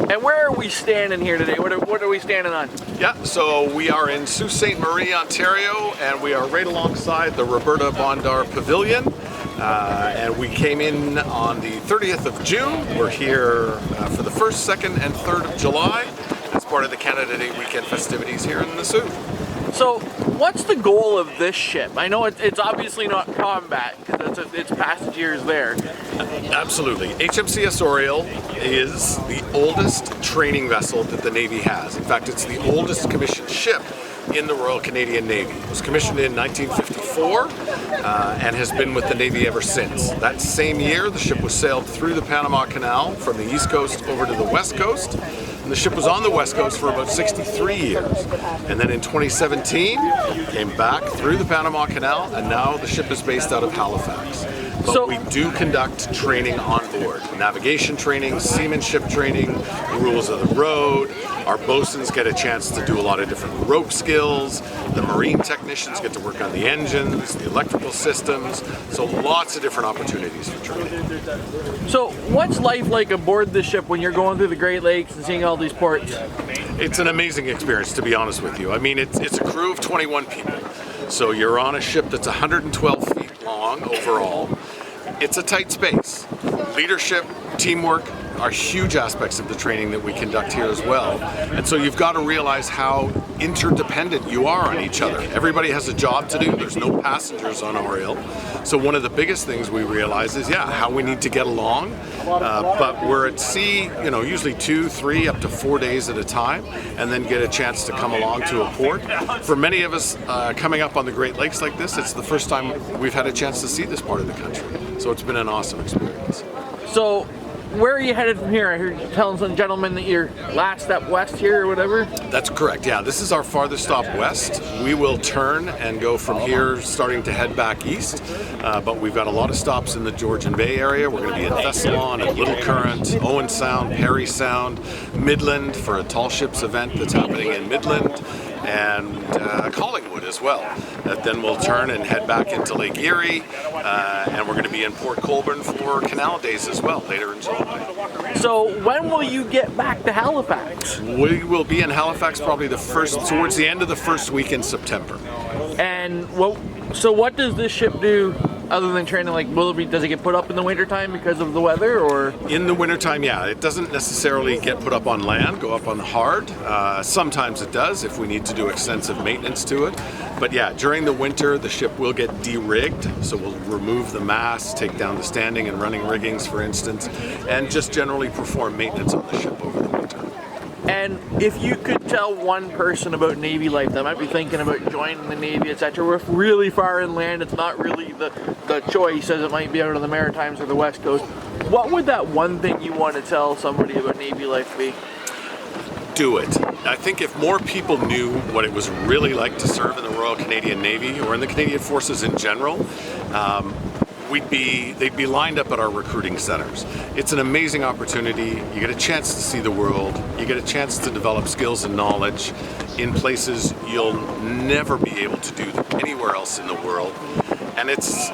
And where are we standing here today? What are we standing on? Yeah, so we are in Sault Ste. Marie, Ontario, and we are right alongside the Roberta Bondar Pavilion. And we came in on the 30th of June. We're here for the 1st, 2nd, and 3rd of July as part of the Canada Day weekend festivities here in the Sault. So, what's the goal of this ship? I know it's obviously not combat, because it's past years there. Absolutely. HMCS Oriole is the oldest training vessel that the Navy has. In fact, it's the oldest commissioned ship in the Royal Canadian Navy. It was commissioned in 1954 and has been with the Navy ever since. That same year, the ship was sailed through the Panama Canal from the East Coast over to the West Coast. And the ship was on the West Coast for about 63 years. And then in 2017, came back through the Panama Canal, and now the ship is based out of Halifax. But we do conduct training on board. Navigation training, seamanship training, the rules of the road. Our bosuns get a chance to do a lot of different rope skills. The marine technicians get to work on the engines, the electrical systems. So lots of different opportunities for training. So what's life like aboard this ship when you're going through the Great Lakes and seeing all these ports? It's an amazing experience, to be honest with you. I mean, it's a crew of 21 people. So you're on a ship that's 112 feet long overall. It's a tight space. Leadership, teamwork are huge aspects of the training that we conduct here as well. And so you've got to realize how interdependent you are on each other. Everybody has a job to do. There's no passengers on Oriole. So one of the biggest things we realize is, how we need to get along. But we're at sea, usually 2, 3, up to 4 days at a time, and then get a chance to come along to a port. For many of us coming up on the Great Lakes like this, it's the first time we've had a chance to see this part of the country. So it's been an awesome experience. So, where are you headed from here? I heard you telling some gentlemen that your last step west here or whatever? That's correct, yeah. This is our farthest stop west. We will turn and go from here, starting to head back east. But we've got a lot of stops in the Georgian Bay area. We're going to be in Thessalon, at Little Current, Owen Sound, Perry Sound, Midland for a tall ships event that's happening in Midland, and Collingwood as well. Then we'll turn and head back into Lake Erie, and we're going to be in Port Colborne for Canal Days as well later in July. So when will you get back to Halifax? We will be in Halifax probably towards the end of the first week in September. And so what does this ship do other than training? Like, does it get put up in the wintertime because of the weather, or? In the wintertime, yeah. It doesn't necessarily get put up on land, go up on the hard. Sometimes it does if we need to do extensive maintenance to it. But yeah, during the winter, the ship will get de-rigged. So we'll remove the mast, take down the standing and running riggings, for instance, and just generally perform maintenance on the ship over the winter. And if you could tell one person about Navy life that might be thinking about joining the Navy, etc., we're really far inland, it's not really the choice as it might be out on the Maritimes or the West Coast, what would that one thing you want to tell somebody about Navy life be? Do it. I think if more people knew what it was really like to serve in the Royal Canadian Navy or in the Canadian Forces in general, they'd be lined up at our recruiting centers. It's an amazing opportunity. You get a chance to see the world. You get a chance to develop skills and knowledge in places you'll never be able to do anywhere else in the world. And it's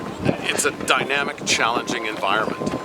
a dynamic, challenging environment.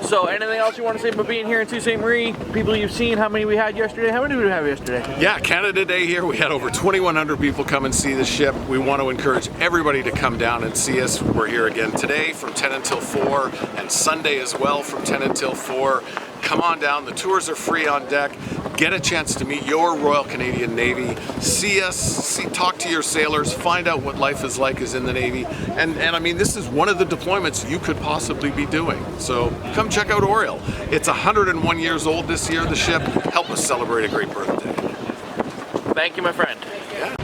So anything else you want to say about being here in Sault Ste. Marie? People you've seen, how many we had yesterday? How many did we have yesterday? Yeah, Canada Day here. We had over 2,100 people come and see the ship. We want to encourage everybody to come down and see us. We're here again today from 10 until 4 and Sunday as well from 10 until 4. Come on down. The tours are free on deck. Get a chance to meet your Royal Canadian Navy. See us, talk to your sailors, find out what life is like in the Navy. And I mean, this is one of the deployments you could possibly be doing. So come check out Oriole. It's 101 years old this year, the ship. Help us celebrate a great birthday. Thank you, my friend. Yeah.